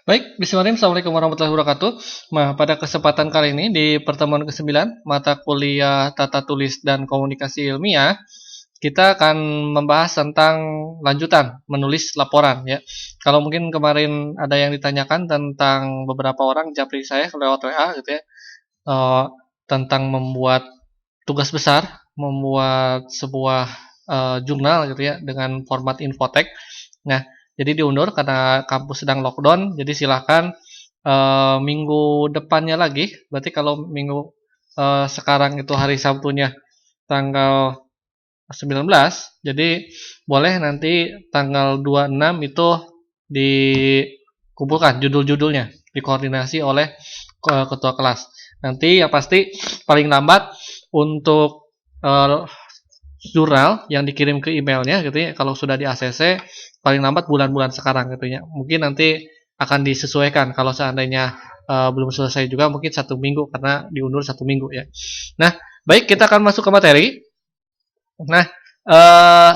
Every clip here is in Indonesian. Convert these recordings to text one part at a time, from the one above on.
Baik, Bismillahirrahmanirrahim. Assalamualaikum warahmatullahi wabarakatuh. Nah, pada kesempatan kali ini di pertemuan ke-9 mata kuliah Tata Tulis dan Komunikasi Ilmiah, kita akan membahas tentang lanjutan menulis laporan ya. Kalau mungkin kemarin ada yang ditanyakan tentang beberapa orang japri saya lewat WA gitu ya, eh, tentang membuat tugas besar, membuat sebuah jurnal gitu ya dengan format infotek. Nah, jadi diundur karena kampus sedang lockdown. Jadi silahkan minggu depannya lagi. Berarti kalau minggu sekarang itu hari Sabtunya tanggal 19, jadi boleh nanti tanggal 26 itu dikumpulkan judul-judulnya, dikoordinasi oleh ketua kelas. Nanti yang pasti paling lambat untuk jurnal yang dikirim ke emailnya gitu ya, kalau sudah di ACC paling lambat bulan-bulan sekarang gitu ya. Mungkin nanti akan disesuaikan kalau seandainya belum selesai juga mungkin 1 minggu karena diundur 1 minggu ya. Nah, baik, kita akan masuk ke materi. Nah, eh,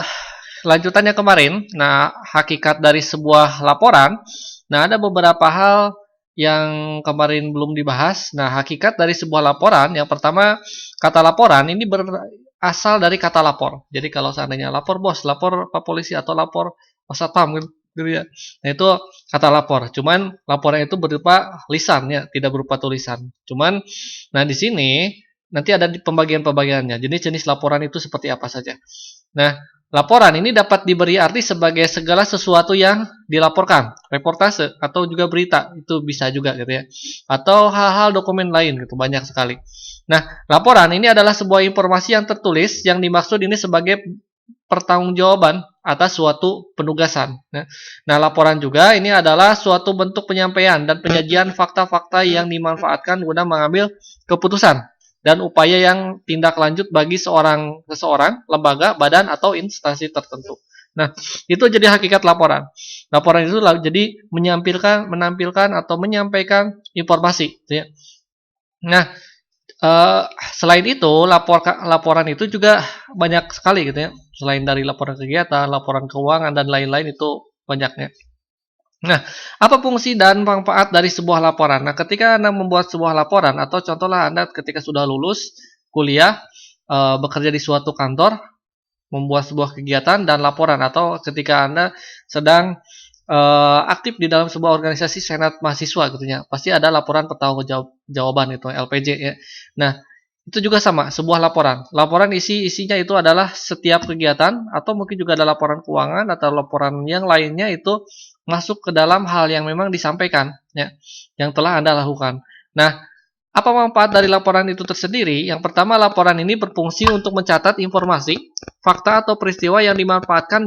lanjutannya kemarin, nah hakikat dari sebuah laporan. Nah, ada beberapa hal yang kemarin belum dibahas. Nah, hakikat dari sebuah laporan, yang pertama, kata laporan ini berasal dari kata lapor. Jadi kalau seandainya lapor bos, lapor Pak Polisi atau lapor Pak Satpam gitu ya. Nah, itu kata lapor. Cuman laporan itu berupa lisan ya, tidak berupa tulisan. Cuman nah di sini nanti ada di pembagian-pembagiannya. Jenis-jenis laporan itu seperti apa saja. Nah, laporan ini dapat diberi arti sebagai segala sesuatu yang dilaporkan, reportase atau juga berita, itu bisa juga gitu ya. Atau hal-hal dokumen lain gitu, banyak sekali. Nah, laporan ini adalah sebuah informasi yang tertulis yang dimaksud ini sebagai pertanggungjawaban atas suatu penugasan. Nah, laporan juga ini adalah suatu bentuk penyampaian dan penyajian fakta-fakta yang dimanfaatkan guna mengambil keputusan dan upaya yang tindak lanjut bagi seseorang, lembaga, badan atau instansi tertentu. Nah, itu jadi hakikat laporan. Laporan itu jadi menampilkan atau menyampaikan informasi. Ya. Nah, selain itu laporan itu juga banyak sekali gitu ya. Selain dari laporan kegiatan, laporan keuangan dan lain-lain itu banyaknya. Nah, apa fungsi dan manfaat dari sebuah laporan? Nah, ketika Anda membuat sebuah laporan atau contohlah Anda ketika sudah lulus kuliah, bekerja di suatu kantor, membuat sebuah kegiatan dan laporan, atau ketika Anda sedang aktif di dalam sebuah organisasi senat mahasiswa gitu ya, pasti ada laporan pertanggungjawaban itu LPJ ya. Nah, itu juga sama, sebuah laporan. Laporan isinya itu adalah setiap kegiatan atau mungkin juga ada laporan keuangan atau laporan yang lainnya itu masuk ke dalam hal yang memang disampaikan ya, yang telah Anda lakukan. Nah, apa manfaat dari laporan itu tersendiri? Yang pertama, laporan ini berfungsi untuk mencatat informasi, fakta atau peristiwa yang dimanfaatkan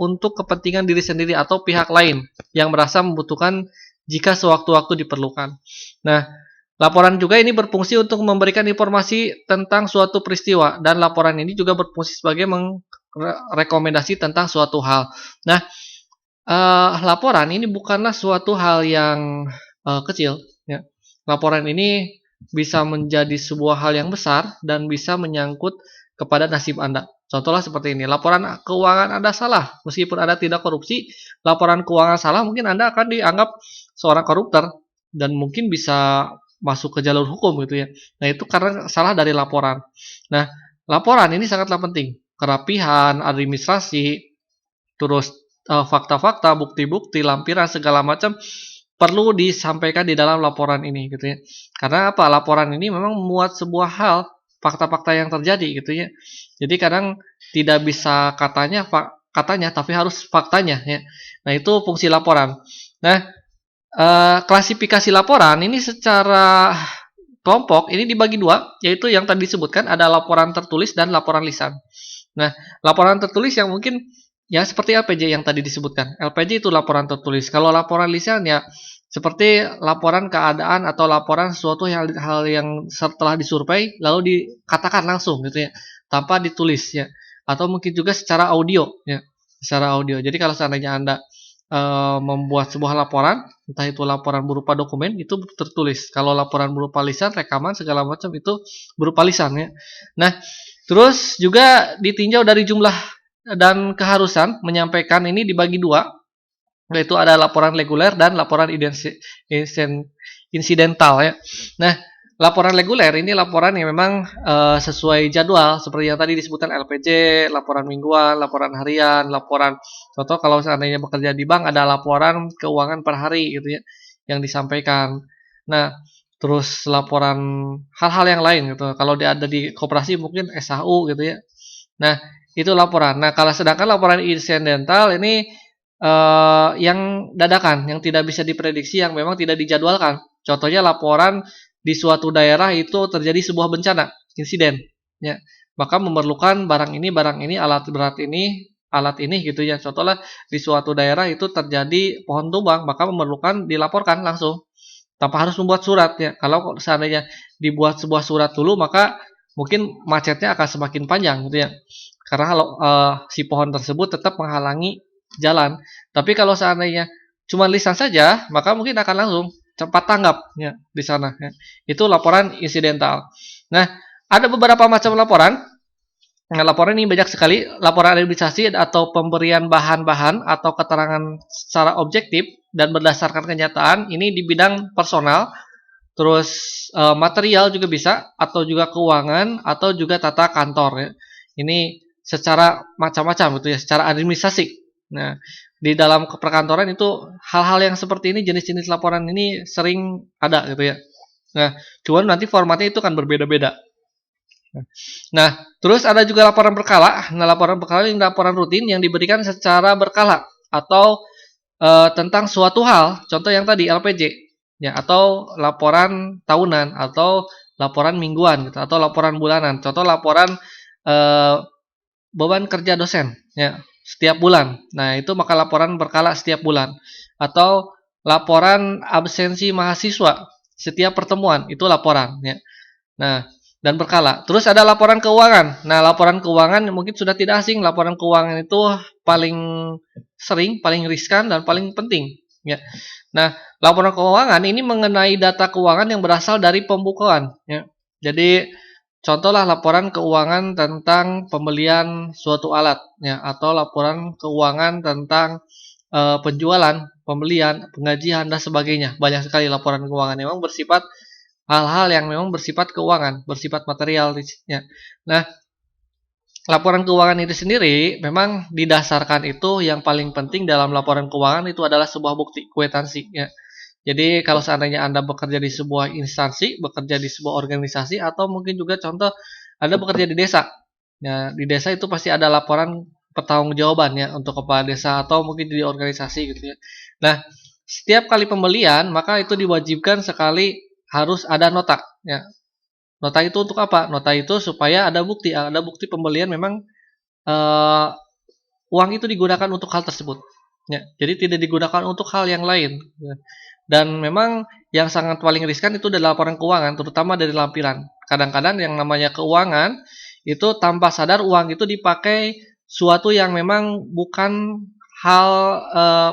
untuk kepentingan diri sendiri atau pihak lain yang merasa membutuhkan jika sewaktu-waktu diperlukan. Nah, laporan juga ini berfungsi untuk memberikan informasi tentang suatu peristiwa dan laporan ini juga berfungsi sebagai rekomendasi tentang suatu hal. Nah, laporan ini bukanlah suatu hal yang kecil. Ya. Laporan ini bisa menjadi sebuah hal yang besar dan bisa menyangkut kepada nasib Anda. Contohnya seperti ini, laporan keuangan Anda salah, meskipun Anda tidak korupsi, laporan keuangan salah, mungkin Anda akan dianggap seorang koruptor dan mungkin bisa masuk ke jalur hukum gitu ya. Nah, itu karena salah dari laporan. Nah, laporan ini sangatlah penting. Kerapihan, administrasi, terus fakta-fakta, bukti-bukti, lampiran segala macam perlu disampaikan di dalam laporan ini gitu ya. Karena apa? Laporan ini memang memuat sebuah hal, fakta-fakta yang terjadi gitu ya. Jadi kadang tidak bisa katanya tapi harus faktanya ya. Nah, itu fungsi laporan. Nah, klasifikasi laporan ini secara kelompok ini dibagi dua, yaitu yang tadi disebutkan ada laporan tertulis dan laporan lisan. Nah, laporan tertulis yang mungkin ya seperti LPJ yang tadi disebutkan. LPJ itu laporan tertulis. Kalau laporan lisan ya seperti laporan keadaan atau laporan suatu hal yang setelah disurvei lalu dikatakan langsung gitu ya, tanpa ditulis ya. Atau mungkin juga secara audio ya, secara audio. Jadi kalau seandainya Anda membuat sebuah laporan, entah itu laporan berupa dokumen itu tertulis. Kalau laporan berupa lisan, rekaman segala macam itu berupa lisan ya. Nah, terus juga ditinjau dari jumlah dan keharusan menyampaikan ini dibagi dua. Yaitu ada laporan reguler dan laporan insidental ya. Nah, laporan reguler ini laporan yang memang sesuai jadwal seperti yang tadi disebutkan LPJ, laporan mingguan, laporan harian, laporan contoh kalau seandainya bekerja di bank ada laporan keuangan per hari gitu ya yang disampaikan. Nah, terus laporan hal-hal yang lain gitu. Kalau dia ada di koperasi mungkin SHU gitu ya. Nah, itu laporan. Nah, kalau sedangkan laporan insidental ini yang dadakan, yang tidak bisa diprediksi, yang memang tidak dijadwalkan. Contohnya laporan di suatu daerah itu terjadi sebuah bencana, insiden, ya. Maka memerlukan barang ini, alat berat ini, alat ini gitu ya. Contohnya di suatu daerah itu terjadi pohon tumbang, maka memerlukan dilaporkan langsung tanpa harus membuat surat ya. Kalau seandainya dibuat sebuah surat dulu, maka mungkin macetnya akan semakin panjang gitu ya. Karena kalau si pohon tersebut tetap menghalangi jalan. Tapi kalau seandainya cuma lisan saja, maka mungkin akan langsung cepat tanggap ya di sana ya. Itu laporan insidental. Nah, ada beberapa macam laporan. Nah, laporan ini banyak sekali, laporan administrasi atau pemberian bahan-bahan atau keterangan secara objektif dan berdasarkan kenyataan. Ini di bidang personal, terus material juga bisa, atau juga keuangan, atau juga tata kantor ya. Ini secara macam-macam gitu ya, secara administrasi. Nah, di dalam perkantoran itu hal-hal yang seperti ini, jenis-jenis laporan ini sering ada gitu ya. Nah, cuman nanti formatnya itu kan berbeda-beda. Nah, terus ada juga laporan berkala. Nah, laporan berkala ini laporan rutin yang diberikan secara berkala atau tentang suatu hal. Contoh yang tadi LPJ, ya, atau laporan tahunan atau laporan mingguan gitu, atau laporan bulanan. Contoh laporan beban kerja dosen, ya, setiap bulan. Nah, itu maka laporan berkala setiap bulan. Atau laporan absensi mahasiswa setiap pertemuan, itu laporan ya. Nah, dan berkala. Terus ada laporan keuangan. Nah, laporan keuangan mungkin sudah tidak asing. Laporan keuangan itu paling sering, paling riskan dan paling penting ya. Nah, laporan keuangan ini mengenai data keuangan yang berasal dari pembukuan ya. Jadi contohlah laporan keuangan tentang pembelian suatu alat ya, atau laporan keuangan tentang penjualan, pembelian, penggajian dan sebagainya. Banyak sekali laporan keuangan yang memang bersifat hal-hal yang memang bersifat keuangan, bersifat material ya. Nah, laporan keuangan itu sendiri memang didasarkan itu yang paling penting dalam laporan keuangan itu adalah sebuah bukti kwitansi ya. Jadi kalau seandainya Anda bekerja di sebuah instansi, bekerja di sebuah organisasi, atau mungkin juga contoh Anda bekerja di desa. Ya, di desa itu pasti ada laporan pertanggungjawaban ya untuk kepala desa atau mungkin di organisasi gitu ya. Nah, setiap kali pembelian maka itu diwajibkan sekali harus ada nota ya. Nota itu untuk apa? Nota itu supaya ada bukti pembelian memang uang itu digunakan untuk hal tersebut. Ya, jadi tidak digunakan untuk hal yang lain. Ya. Dan memang yang sangat paling riskan itu adalah laporan keuangan, terutama dari lampiran. Kadang-kadang yang namanya keuangan itu tanpa sadar uang itu dipakai suatu yang memang bukan hal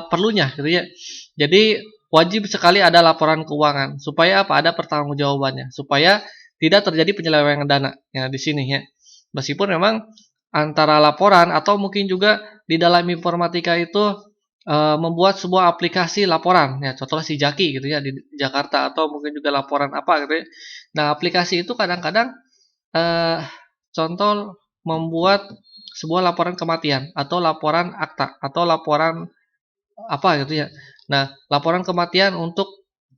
perlunya, gitu ya. Jadi wajib sekali ada laporan keuangan supaya apa? Ada pertanggungjawabannya, supaya tidak terjadi penyelewengan dana. Ya di sini ya. Meskipun memang antara laporan atau mungkin juga di dalam informatika itu membuat sebuah aplikasi laporan ya, contohnya si Jaki gitu ya di Jakarta, atau mungkin juga laporan apa gitu ya. Nah, aplikasi itu kadang-kadang contoh membuat sebuah laporan kematian atau laporan akta atau laporan apa gitu ya. Nah, laporan kematian untuk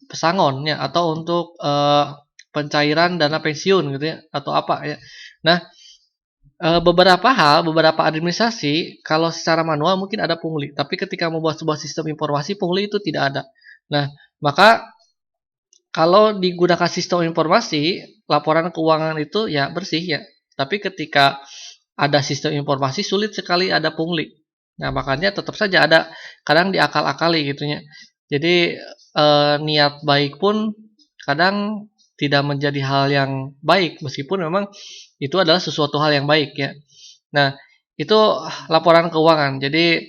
pesangon ya, atau untuk pencairan dana pensiun gitu ya, atau apa ya. Nah, beberapa administrasi kalau secara manual mungkin ada pungli, tapi ketika membuat sebuah sistem informasi pungli itu tidak ada. Nah, maka kalau digunakan sistem informasi, laporan keuangan itu ya bersih ya. Tapi ketika ada sistem informasi sulit sekali ada pungli. Nah, makanya tetap saja ada kadang diakal-akali gitu ya. Jadi niat baik pun kadang tidak menjadi hal yang baik meskipun memang itu adalah sesuatu hal yang baik ya. Nah, itu laporan keuangan. Jadi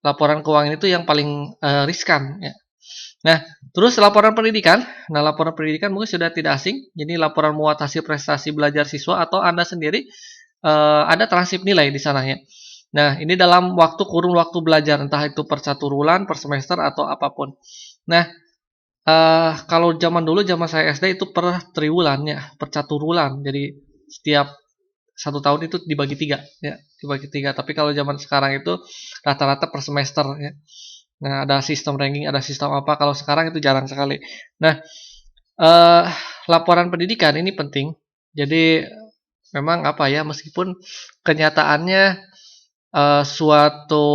laporan keuangan itu yang paling riskan ya. Nah, terus laporan pendidikan. Nah, laporan pendidikan mungkin sudah tidak asing. Jadi laporan muat hasil prestasi belajar siswa atau Anda sendiri ada transkrip nilai di sana ya. Nah, ini dalam kurun waktu belajar, entah itu per 1 bulan, per semester, atau apapun. Nah, kalau zaman dulu, zaman saya SD itu per triwulan ya, per 1 bulan. Jadi setiap 1 tahun itu dibagi 3 ya, dibagi 3. Tapi kalau zaman sekarang itu rata-rata per semester ya. Nah, ada sistem ranking, ada sistem apa. Kalau sekarang itu jarang sekali. Nah, eh, laporan pendidikan ini penting. Jadi memang apa ya, meskipun kenyataannya suatu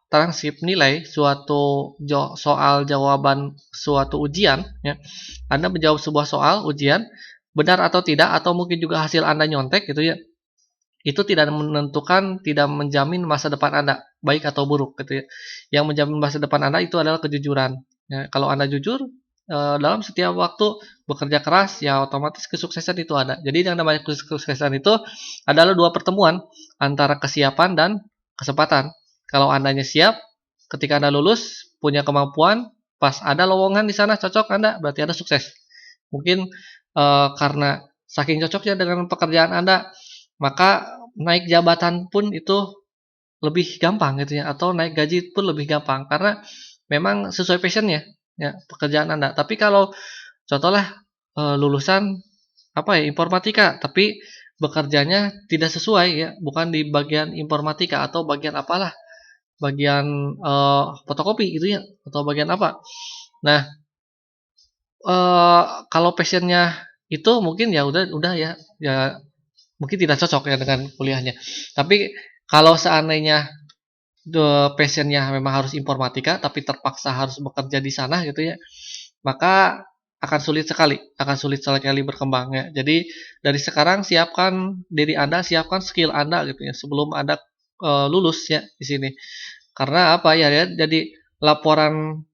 transkrip nilai, suatu soal jawaban suatu ujian ya. Anda menjawab sebuah soal ujian benar atau tidak, atau mungkin juga hasil Anda nyontek gitu ya. Itu tidak menentukan, tidak menjamin masa depan Anda baik atau buruk gitu ya. Yang menjamin masa depan Anda itu adalah kejujuran. Ya, kalau Anda jujur dalam setiap waktu bekerja keras, ya otomatis kesuksesan itu ada. Jadi yang namanya kesuksesan itu adalah 2 pertemuan antara kesiapan dan kesempatan. Kalau Andanya siap, ketika Anda lulus, punya kemampuan, pas ada lowongan di sana cocok Anda, berarti Anda sukses. Mungkin karena saking cocoknya dengan pekerjaan Anda, maka naik jabatan pun itu lebih gampang gitu ya, atau naik gaji pun lebih gampang karena memang sesuai passionnya ya, pekerjaan Anda. Tapi kalau contohlah lulusan apa ya, informatika, tapi bekerjanya tidak sesuai ya, bukan di bagian informatika atau bagian apalah, bagian fotokopi gitu ya, atau bagian apa. Nah, kalau passionnya itu mungkin ya udah ya mungkin tidak cocok ya dengan kuliahnya. Tapi kalau seandainya passionnya memang harus informatika, tapi terpaksa harus bekerja di sana gitu ya, maka akan sulit sekali berkembang ya. Jadi dari sekarang siapkan diri Anda, siapkan skill Anda gitu ya, sebelum Anda lulus ya di sini. Karena apa ya, jadi laporan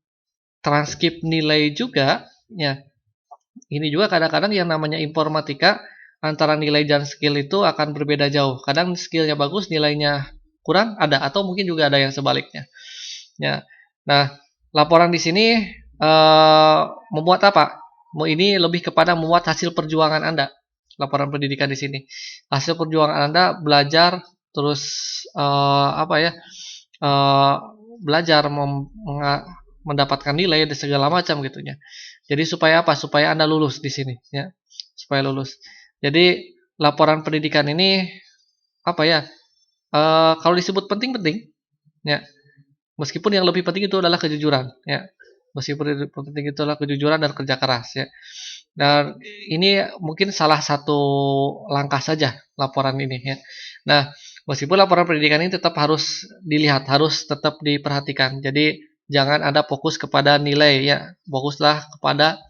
transkrip nilai juga ya. Ini juga kadang-kadang yang namanya informatika, antara nilai dan skill itu akan berbeda jauh. Kadang skillnya bagus, nilainya kurang ada, atau mungkin juga ada yang sebaliknya. Ya. Nah, laporan di sini memuat apa? Ini lebih kepada memuat hasil perjuangan Anda. Laporan pendidikan di sini. Hasil perjuangan Anda belajar, terus apa ya? eh, Belajar mendapatkan nilai dan segala macam gitunya. Jadi supaya apa? Supaya Anda lulus di sini ya. Supaya lulus. Jadi laporan pendidikan ini apa ya? Kalau disebut penting-penting ya. Meskipun yang lebih penting itu adalah kejujuran ya. Meskipun yang penting itu adalah kejujuran dan kerja keras ya. Dan ini mungkin salah satu langkah saja laporan ini ya. Nah, meskipun laporan pendidikan ini tetap harus dilihat, harus tetap diperhatikan. Jadi jangan Anda fokus kepada nilai ya, fokuslah kepada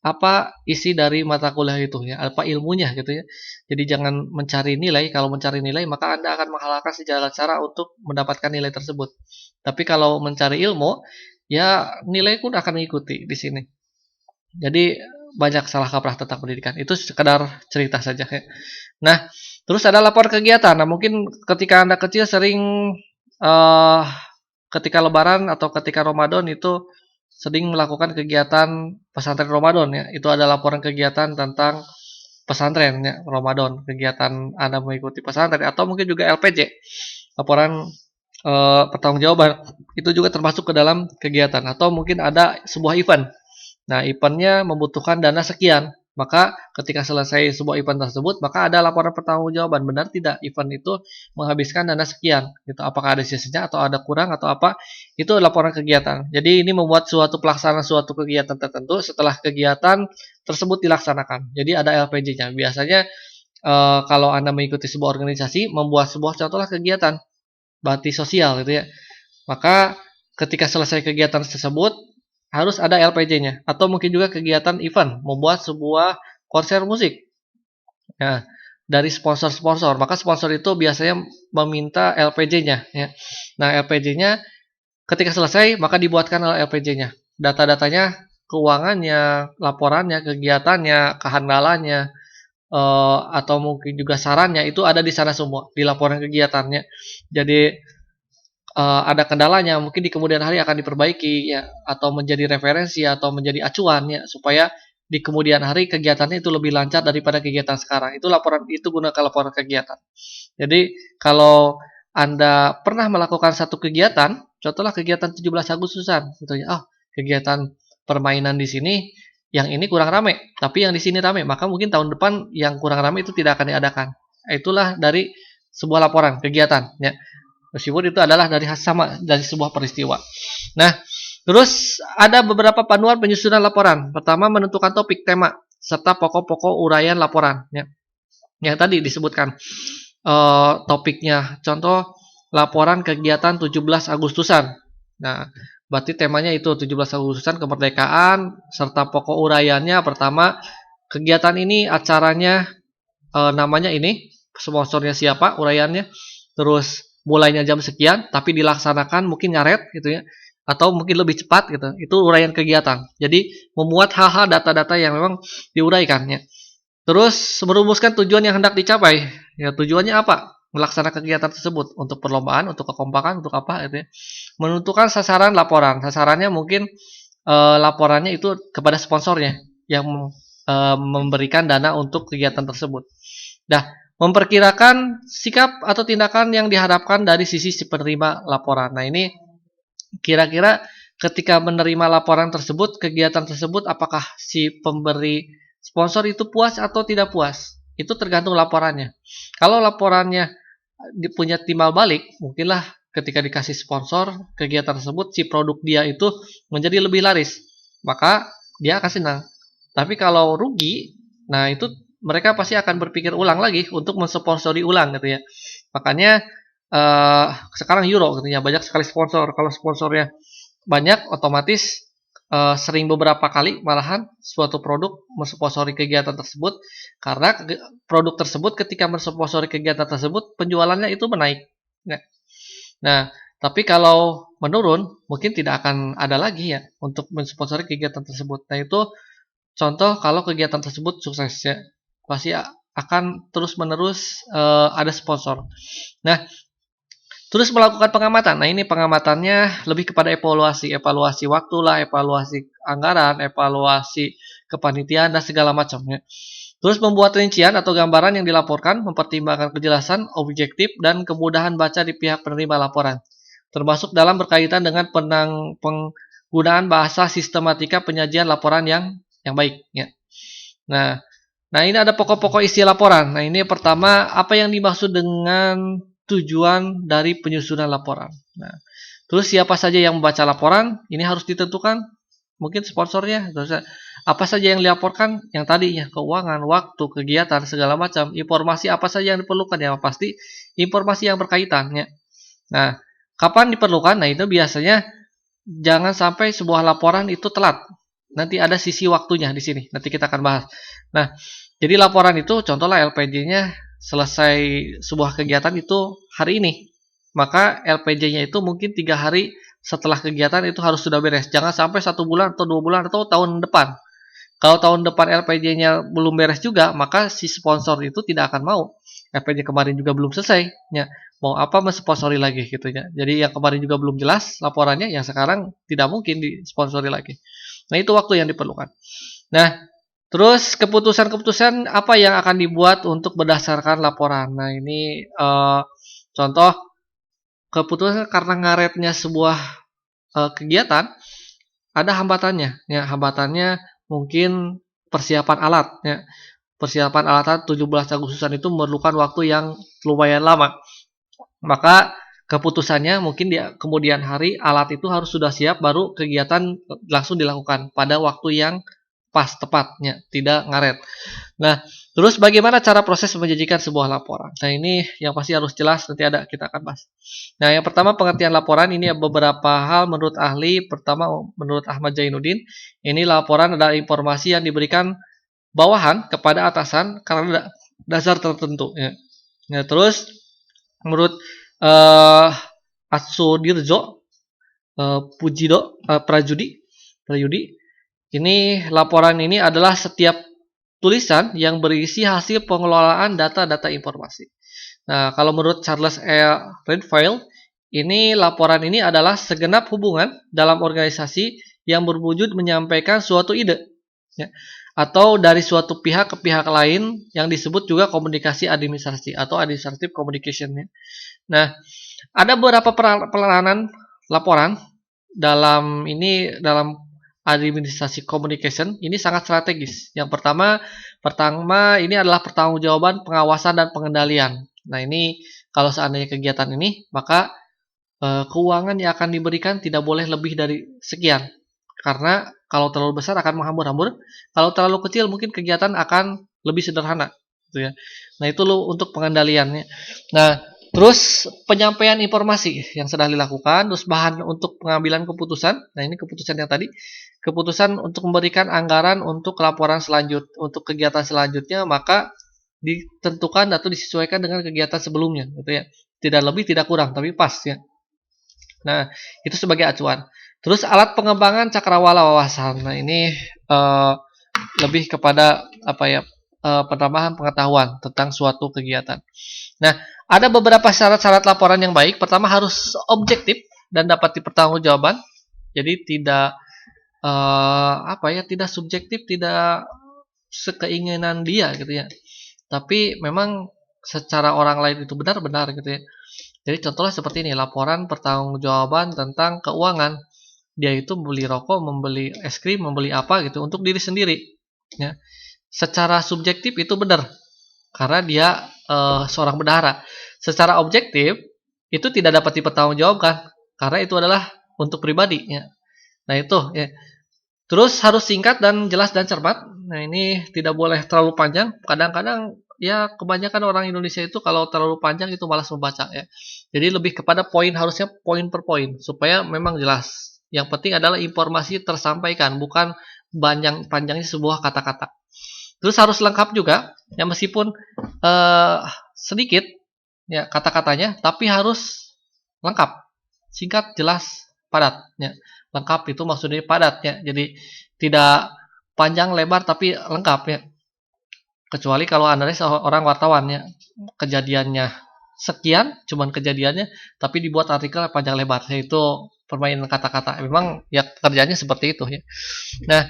apa isi dari mata kuliah itu ya, apa ilmunya gitu ya. Jadi jangan mencari nilai, kalau mencari nilai maka Anda akan menghalalkan segala cara untuk mendapatkan nilai tersebut. Tapi kalau mencari ilmu, ya nilai pun akan mengikuti di sini. Jadi banyak salah kaprah tentang pendidikan. Itu sekedar cerita saja ya. Nah, terus ada lapor kegiatan. Nah, mungkin ketika Anda kecil sering eh ketika lebaran atau ketika Ramadan itu sering melakukan kegiatan pesantren Ramadan ya. Itu ada laporan kegiatan tentang pesantren ya, Ramadan, kegiatan Anda mengikuti pesantren, atau mungkin juga LPJ. Laporan pertanggungjawaban itu juga termasuk ke dalam kegiatan, atau mungkin ada sebuah event. Nah, eventnya membutuhkan dana sekian. Maka ketika selesai sebuah event tersebut, maka ada laporan pertanggungjawaban. Benar tidak event itu menghabiskan dana sekian? Gitu. Apakah ada sisanya atau ada kurang atau apa? Itu laporan kegiatan. Jadi ini membuat suatu pelaksanaan suatu kegiatan tertentu setelah kegiatan tersebut dilaksanakan. Jadi ada LPJ-nya. Biasanya kalau Anda mengikuti sebuah organisasi, membuat sebuah contohlah kegiatan bakti sosial gitu ya. Maka ketika selesai kegiatan tersebut harus ada LPJ-nya, atau mungkin juga kegiatan event, membuat sebuah konser musik. Nah, dari sponsor-sponsor, maka sponsor itu biasanya meminta LPJ-nya ya. Nah, LPJ-nya ketika selesai maka dibuatkan LPJ-nya. Data-datanya, keuangannya, laporannya, kegiatannya, kehandalannya, atau mungkin juga sarannya itu ada di sana semua di laporan kegiatannya. Jadi ada kendalanya, mungkin di kemudian hari akan diperbaiki ya, atau menjadi referensi atau menjadi acuan ya, supaya di kemudian hari kegiatannya itu lebih lancar daripada kegiatan sekarang. Itu gunakan laporan kegiatan. Jadi kalau Anda pernah melakukan satu kegiatan, contohlah kegiatan 17 Agustusan, gitu ya. Oh, kegiatan permainan di sini yang ini kurang rame, tapi yang di sini rame, maka mungkin tahun depan yang kurang rame itu tidak akan diadakan. Itulah dari sebuah laporan kegiatan, ya. Meskipun itu adalah sama dari sebuah peristiwa. Nah, terus ada beberapa panduan penyusunan laporan. Pertama, menentukan topik, tema, serta pokok-pokok uraian laporan, ya. Yang tadi disebutkan topiknya, contoh laporan kegiatan 17 Agustusan. Nah, berarti temanya itu 17 Agustusan kemerdekaan serta pokok uraiannya. Pertama, kegiatan ini acaranya namanya ini, sponsornya siapa, uraiannya. Terus mulainya jam sekian tapi dilaksanakan mungkin ngaret gitu ya. Atau mungkin lebih cepat gitu. Itu uraian kegiatan. Jadi memuat hal-hal data-data yang memang diuraikan ya. Terus merumuskan tujuan yang hendak dicapai. Ya, tujuannya apa? Melaksanakan kegiatan tersebut untuk perlombaan, untuk kekompakan, untuk apa gitu ya. Menentukan sasaran laporan. Sasarannya mungkin laporannya itu kepada sponsornya yang memberikan dana untuk kegiatan tersebut. Nah, memperkirakan sikap atau tindakan yang diharapkan dari sisi si penerima laporan. Nah, ini kira-kira ketika menerima laporan tersebut, kegiatan tersebut, apakah si pemberi sponsor itu puas atau tidak puas? Itu tergantung laporannya. Kalau laporannya punya timbal balik, mungkinlah ketika dikasih sponsor kegiatan tersebut, si produk dia itu menjadi lebih laris. Maka dia akan senang. Tapi kalau rugi, nah itu mereka pasti akan berpikir ulang lagi untuk mensponsori ulang gitu ya. Makanya sekarang Euro gitu ya, banyak sekali sponsor. Kalau sponsornya banyak, otomatis sering beberapa kali malahan suatu produk mensponsori kegiatan tersebut, karena produk tersebut ketika mensponsori kegiatan tersebut penjualannya itu menaik. Nah, tapi kalau menurun mungkin tidak akan ada lagi ya untuk mensponsori kegiatan tersebut. Nah, itu contoh kalau kegiatan tersebut sukses ya, pasti akan terus-menerus ada sponsor. Nah, terus melakukan pengamatan. Nah, ini pengamatannya lebih kepada evaluasi. Evaluasi waktu lah, evaluasi anggaran, evaluasi kepanitiaan, dan segala macamnya. Terus membuat rincian atau gambaran yang dilaporkan, mempertimbangkan kejelasan, objektif, dan kemudahan baca di pihak penerima laporan. Termasuk dalam berkaitan dengan penggunaan bahasa sistematika penyajian laporan yang baik. Ya. Nah, ini ada pokok-pokok isi laporan. Nah, ini pertama, apa yang dimaksud dengan tujuan dari penyusunan laporan. Nah, terus siapa saja yang membaca laporan, ini harus ditentukan. Mungkin sponsornya, apa saja yang dilaporkan, yang tadinya keuangan, waktu, kegiatan, segala macam, informasi apa saja yang diperlukan, ya pasti informasi yang berkaitan. Ya. Nah, kapan diperlukan? Nah, itu biasanya jangan sampai sebuah laporan itu telat. Nanti ada sisi waktunya di sini. Nanti kita akan bahas. Nah, jadi laporan itu, contohlah LPJ-nya selesai sebuah kegiatan itu hari ini, maka LPJ-nya itu mungkin 3 hari setelah kegiatan itu harus sudah beres. Jangan sampai 1 bulan atau 2 bulan atau tahun depan. Kalau tahun depan LPJ-nya belum beres juga, maka si sponsor itu tidak akan mau. LPJ kemarin juga belum selesai, ya. Mau apa mensponsori lagi gitu ya. Jadi yang kemarin juga belum jelas laporannya, yang sekarang tidak mungkin disponsori lagi. Nah, itu waktu yang diperlukan. Nah, terus keputusan-keputusan apa yang akan dibuat untuk berdasarkan laporan. Nah, ini contoh keputusan karena ngaretnya sebuah kegiatan, ada hambatannya. Ya, hambatannya mungkin persiapan alat. Ya. Persiapan alat 17 Agustusan itu memerlukan waktu yang lumayan lama. Maka keputusannya mungkin di kemudian hari alat itu harus sudah siap, baru kegiatan langsung dilakukan pada waktu yang pas, tepatnya, tidak ngaret. Nah, terus bagaimana cara proses menjanjikan sebuah laporan? Nah, ini yang pasti harus jelas, nanti kita akan bahas. Nah, yang pertama pengertian laporan, ini beberapa hal menurut ahli. Pertama, menurut Ahmad Zainuddin, ini laporan adalah informasi yang diberikan bawahan kepada atasan karena dasar tertentu. Ya. Nah, terus menurut Atsudirjo Prajudi, ini laporan ini adalah setiap tulisan yang berisi hasil pengelolaan data-data informasi. Nah, kalau menurut Charles Redfield, ini laporan ini adalah segenap hubungan dalam organisasi yang berwujud menyampaikan suatu ide, ya, atau dari suatu pihak ke pihak lain, yang disebut juga komunikasi administrasi atau administrative communication. Ya. Nah, ada beberapa peranan laporan dalam administrasi communication ini sangat strategis. Yang pertama ini adalah pertanggungjawaban, pengawasan dan pengendalian. Nah, ini kalau seandainya kegiatan ini, maka keuangan yang akan diberikan tidak boleh lebih dari sekian. Karena kalau terlalu besar akan menghambur-hambur, kalau terlalu kecil mungkin kegiatan akan lebih sederhana, gitu ya. Nah, itu loh untuk pengendaliannya. Nah, terus penyampaian informasi yang sudah dilakukan, terus bahan untuk pengambilan keputusan. Nah, ini keputusan yang tadi, keputusan untuk memberikan anggaran untuk laporan untuk kegiatan selanjutnya, maka ditentukan atau disesuaikan dengan kegiatan sebelumnya, gitu ya. Tidak lebih, tidak kurang, tapi pas ya. Nah, itu sebagai acuan. Terus alat pengembangan cakrawala wawasan. Nah, ini lebih kepada apa ya? Penambahan pengetahuan tentang suatu kegiatan. Nah, ada beberapa syarat-syarat laporan yang baik. Pertama, harus objektif dan dapat dipertanggungjawabkan. Jadi tidak tidak subjektif, tidak sekeinginan dia gitu ya. Tapi memang secara orang lain itu benar-benar gitu ya. Jadi contohnya seperti ini, laporan pertanggungjawaban tentang keuangan. Dia itu membeli rokok, membeli es krim, membeli apa gitu untuk diri sendiri. Ya. Secara subjektif itu benar, karena dia seorang bendahara. Secara objektif itu tidak dapat dipertanggungjawabkan, karena itu adalah untuk pribadi. Ya. Nah itu. Ya. Terus harus singkat dan jelas dan cermat. Nah ini tidak boleh terlalu panjang. Kadang-kadang ya kebanyakan orang Indonesia itu kalau terlalu panjang itu malas membaca ya. Jadi lebih kepada harusnya poin per poin supaya memang jelas. Yang penting adalah informasi tersampaikan, bukan panjangnya sebuah kata-kata. Terus harus lengkap juga, ya meskipun sedikit ya kata-katanya, tapi harus lengkap, singkat, jelas, padat. Ya. Lengkap itu maksudnya padat ya. Jadi tidak panjang lebar tapi lengkap ya. Kecuali kalau Anda seorang wartawan ya, kejadiannya sekian, cuman kejadiannya, tapi dibuat artikel panjang lebar, yaitu permainan kata-kata. Memang ya kerjanya seperti itu ya. Nah,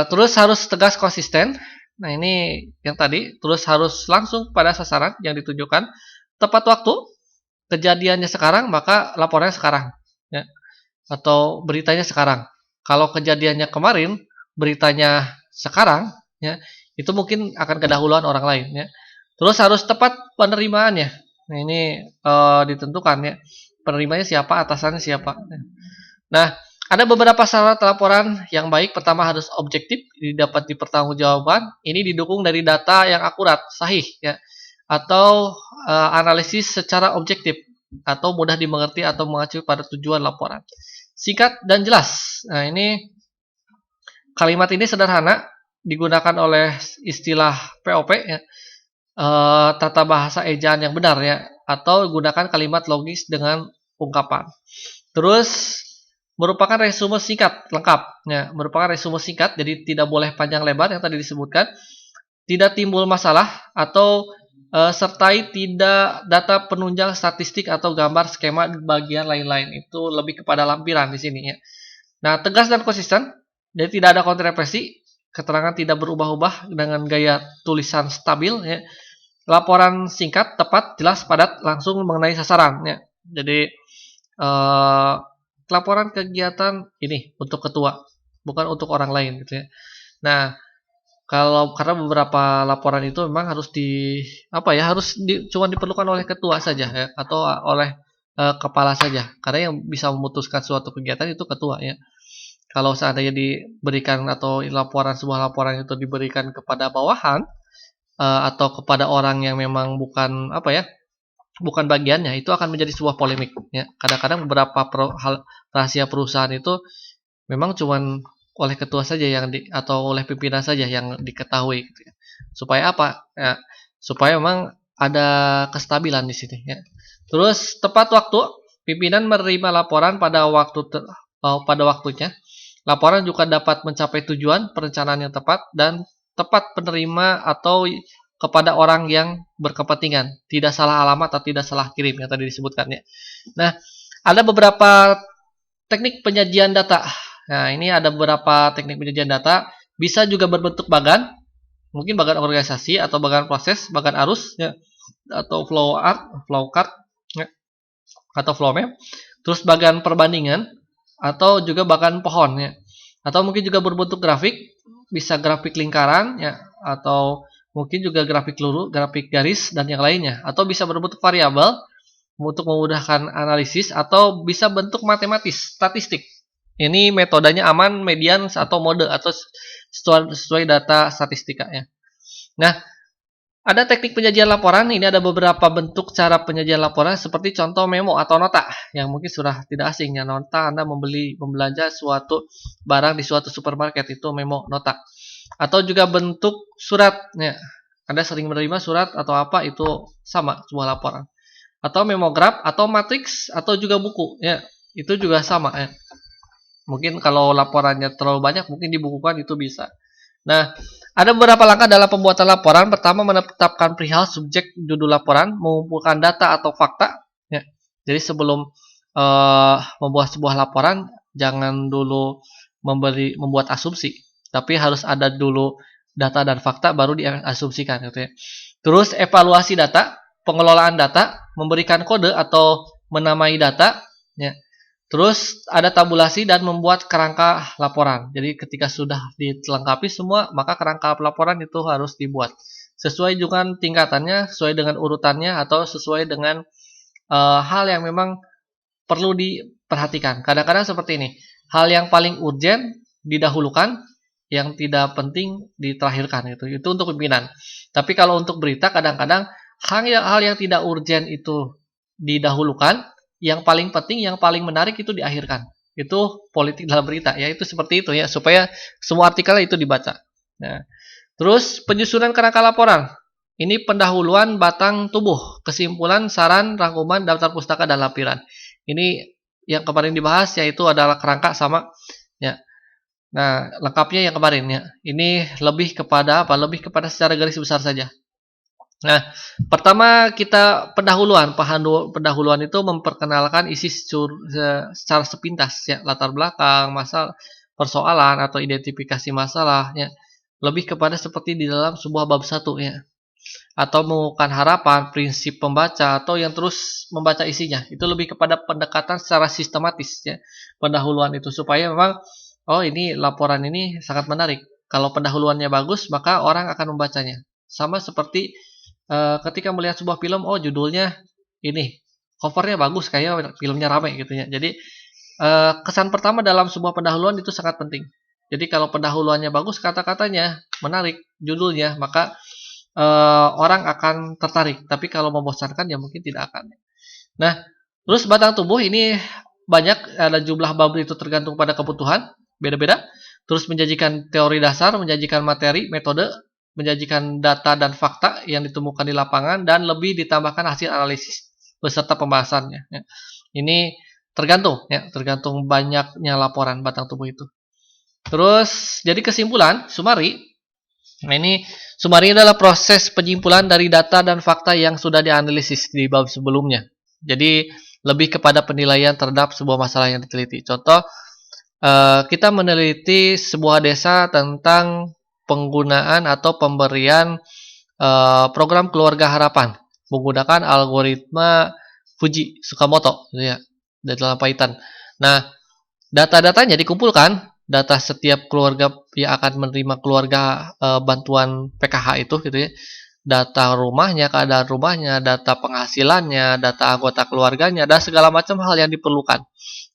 terus harus tegas konsisten. Nah ini yang tadi. Terus harus langsung pada sasaran yang ditujukan. Tepat waktu. Kejadiannya sekarang, maka laporannya sekarang. Ya. Atau beritanya sekarang. Kalau kejadiannya kemarin, beritanya sekarang, ya itu mungkin akan kedahuluan orang lain. Ya. Terus harus tepat penerimaannya. Nah ini ditentukan ya. Penerimanya siapa, atasannya siapa. Nah, ada beberapa syarat laporan yang baik. Pertama harus objektif, dapat dipertanggungjawabkan. Ini didukung dari data yang akurat, sahih, ya, atau analisis secara objektif, atau mudah dimengerti atau mengacu pada tujuan laporan. Singkat dan jelas. Nah ini kalimat ini sederhana, digunakan oleh istilah POP, ya, tata bahasa ejaan yang benar, ya, atau gunakan kalimat logis dengan ungkapan. Terus merupakan resume singkat lengkap ya, merupakan resume singkat, jadi tidak boleh panjang lebar yang tadi disebutkan. Tidak timbul masalah atau sertai tidak data penunjang statistik atau gambar skema di bagian lain-lain. Itu lebih kepada lampiran di sini ya. Nah, tegas dan konsisten, jadi tidak ada kontroversi, keterangan tidak berubah-ubah dengan gaya tulisan stabil ya. Laporan singkat, tepat, jelas, padat, langsung mengenai sasaran ya. Jadi laporan kegiatan ini untuk ketua, bukan untuk orang lain gitu ya. Nah, karena beberapa laporan itu memang harus cuma diperlukan oleh ketua saja ya, atau oleh kepala saja. Karena yang bisa memutuskan suatu kegiatan itu ketua ya. Kalau seandainya diberikan atau sebuah laporan itu diberikan kepada bawahan atau kepada orang yang memang bukan bagiannya, itu akan menjadi sebuah polemik ya. Kadang-kadang beberapa rahasia perusahaan itu memang cuman oleh ketua saja atau oleh pimpinan saja yang diketahui gitu ya. Supaya apa? Ya, supaya memang ada kestabilan di sini ya. Terus tepat waktu, pimpinan menerima laporan pada waktunya. Laporan juga dapat mencapai tujuan perencanaan yang tepat dan tepat penerima atau kepada orang yang berkepentingan, tidak salah alamat atau tidak salah kirim yang tadi disebutkan ya. Nah, ada beberapa teknik penyajian data. Nah, ini ada beberapa teknik penyajian data, bisa juga berbentuk bagan, mungkin bagan organisasi atau bagan proses, bagan arus ya, atau flow chart. atau flow map, terus bagan perbandingan atau juga bagan pohon ya. Atau mungkin juga berbentuk grafik, bisa grafik lingkaran ya, atau mungkin juga grafik lurus, grafik garis dan yang lainnya, atau bisa berbentuk variabel untuk memudahkan analisis, atau bisa bentuk matematis, statistik. Ini metodenya aman, median atau mode, atau sesuai data statistika ya. Nah, ada teknik penyajian laporan. Ini ada beberapa bentuk cara penyajian laporan, seperti contoh memo atau nota yang mungkin sudah tidak asing ya. Nota, Anda membelanja suatu barang di suatu supermarket, itu memo, nota. Atau juga bentuk surat ya. Anda sering menerima surat atau apa, itu sama, sebuah laporan. Atau memograf atau matriks atau juga buku ya. Itu juga sama ya. Mungkin kalau laporannya terlalu banyak, mungkin dibukukan, itu bisa. Nah, ada beberapa langkah dalam pembuatan laporan. Pertama, menetapkan perihal subjek judul laporan, mengumpulkan data atau fakta ya. Jadi sebelum membuat sebuah laporan, jangan dulu membuat asumsi, tapi harus ada dulu data dan fakta, baru diasumsikan gitu ya. Terus evaluasi data, pengelolaan data, memberikan kode atau menamai data ya. Terus ada tabulasi dan membuat kerangka laporan. Jadi ketika sudah dilengkapi semua, maka kerangka laporan itu harus dibuat sesuai dengan tingkatannya, sesuai dengan urutannya, atau sesuai dengan hal yang memang perlu diperhatikan. Kadang-kadang seperti ini, hal yang paling urgent didahulukan, yang tidak penting diterakhirkan. Itu untuk pimpinan. Tapi kalau untuk berita, kadang-kadang hal yang tidak urgent itu didahulukan, yang paling penting, yang paling menarik itu diakhirkan. Itu politik dalam berita ya, itu seperti itu ya, supaya semua artikel itu dibaca. Nah, terus penyusunan kerangka laporan. Ini pendahuluan, batang tubuh, kesimpulan, saran, rangkuman, daftar pustaka, dan lampiran. Ini yang kemarin dibahas, yaitu adalah kerangka sama ya. Nah, lengkapnya yang kemarin ya. Ini lebih kepada apa? Lebih kepada secara garis besar saja. Nah, pertama kita pendahuluan. Pendahuluan itu memperkenalkan isi secara sepintas ya, latar belakang, masalah, persoalan atau identifikasi masalah ya. Lebih kepada seperti di dalam sebuah bab 1 ya. Atau mengukuhkan harapan, prinsip pembaca, atau yang terus membaca isinya. Itu lebih kepada pendekatan secara sistematis ya. Pendahuluan itu supaya memang ini laporan ini sangat menarik. Kalau pendahuluannya bagus, maka orang akan membacanya. Sama seperti ketika melihat sebuah film, judulnya ini, covernya bagus, kayaknya filmnya ramai gitu ya. Jadi kesan pertama dalam sebuah pendahuluan itu sangat penting. Jadi kalau pendahuluannya bagus, kata-katanya menarik, judulnya, maka orang akan tertarik. Tapi kalau membosankan ya mungkin tidak akan. Nah, terus batang tubuh ini banyak, ada jumlah bab itu tergantung pada kebutuhan, beda-beda. Terus menjanjikan teori dasar, menjanjikan materi, metode, menjanjikan data dan fakta yang ditemukan di lapangan, dan lebih ditambahkan hasil analisis beserta pembahasannya ya. Ini tergantung ya, tergantung banyaknya laporan batang tubuh itu. Terus jadi kesimpulan, sumari. Nah, ini sumari adalah proses penyimpulan dari data dan fakta yang sudah dianalisis di bab sebelumnya. Jadi lebih kepada penilaian terhadap sebuah masalah yang diteliti. Contoh, kita meneliti sebuah desa tentang penggunaan atau pemberian program keluarga harapan menggunakan algoritma Fuji Tsukamoto gitu ya, dalam Python. Nah, data-datanya dikumpulkan, data setiap keluarga yang akan menerima keluarga bantuan PKH itu gitu ya. Data rumahnya, keadaan rumahnya, data penghasilannya, data anggota keluarganya, dan segala macam hal yang diperlukan.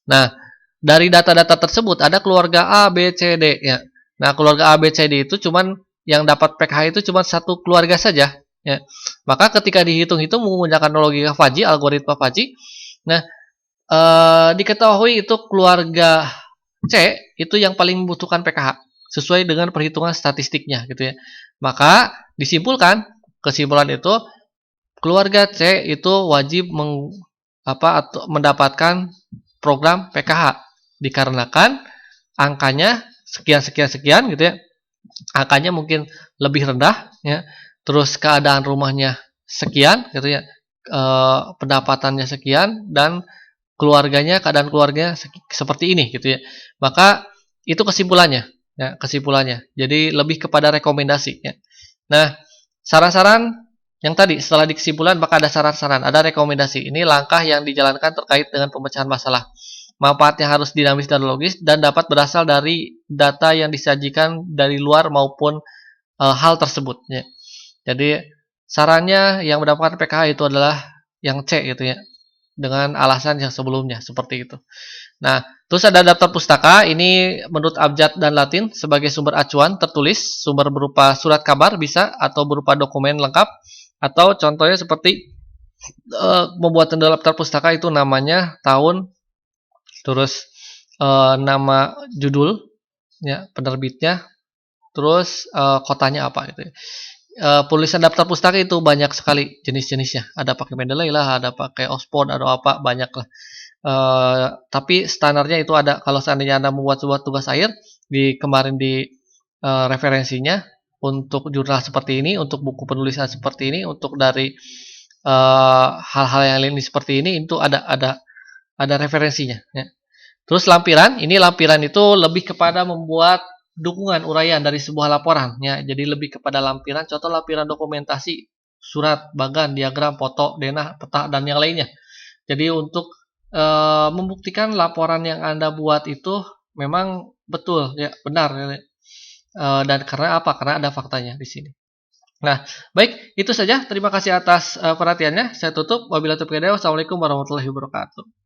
Nah, dari data-data tersebut ada keluarga A, B, C, D ya. Nah, keluarga A, B, C, D itu cuman yang dapat PKH itu cuma satu keluarga saja ya. Maka ketika dihitung-hitung menggunakan logika Fuzzy, algoritma Fuzzy, nah diketahui itu keluarga C itu yang paling membutuhkan PKH sesuai dengan perhitungan statistiknya gitu ya. Maka disimpulkan, kesimpulan itu keluarga C itu wajib mendapatkan program PKH dikarenakan angkanya sekian gitu ya. Angkanya mungkin lebih rendah ya. Terus keadaan rumahnya sekian gitu ya. Pendapatannya sekian, dan keadaan keluarganya seperti ini gitu ya. Maka itu kesimpulannya ya, kesimpulannya. Jadi lebih kepada rekomendasi ya. Nah, saran-saran Yang tadi, setelah di kesimpulan maka ada saran-saran, ada rekomendasi. Ini langkah yang dijalankan terkait dengan pemecahan masalah. Manfaatnya harus dinamis dan logis dan dapat berasal dari data yang disajikan dari luar maupun hal tersebut. Ya. Jadi sarannya yang mendapatkan PKH itu adalah yang C gitu ya, dengan alasan yang sebelumnya seperti itu. Nah, terus ada daftar pustaka. Ini menurut abjad dan Latin sebagai sumber acuan tertulis, sumber berupa surat kabar bisa atau berupa dokumen lengkap, atau contohnya seperti membuat daftar pustaka itu namanya, tahun, terus nama judul, ya, penerbitnya, terus kotanya apa gitu ya. Tulisan daftar pustaka itu banyak sekali jenis-jenisnya. Ada pakai Mendeley lah, ada pakai Oxford, ada apa, banyak lah. Tapi standarnya itu ada. Kalau seandainya Anda membuat sebuah tugas akhir kemarin di referensinya untuk jurnal seperti ini, untuk buku penulisan seperti ini, untuk dari hal-hal yang lain seperti ini, itu ada referensinya. Ya. Terus lampiran, ini lampiran itu lebih kepada membuat dukungan uraian dari sebuah laporan. Ya. Jadi lebih kepada lampiran, contoh lampiran dokumentasi, surat, bagan, diagram, foto, denah, peta, dan yang lainnya. Jadi untuk membuktikan laporan yang Anda buat itu memang betul, ya, benar. Dan karena apa? Karena ada faktanya di sini. Nah, baik, itu saja. Terima kasih atas perhatiannya. Saya tutup. Wabillahi taufiq hidayah. Wassalamualaikum warahmatullahi wabarakatuh.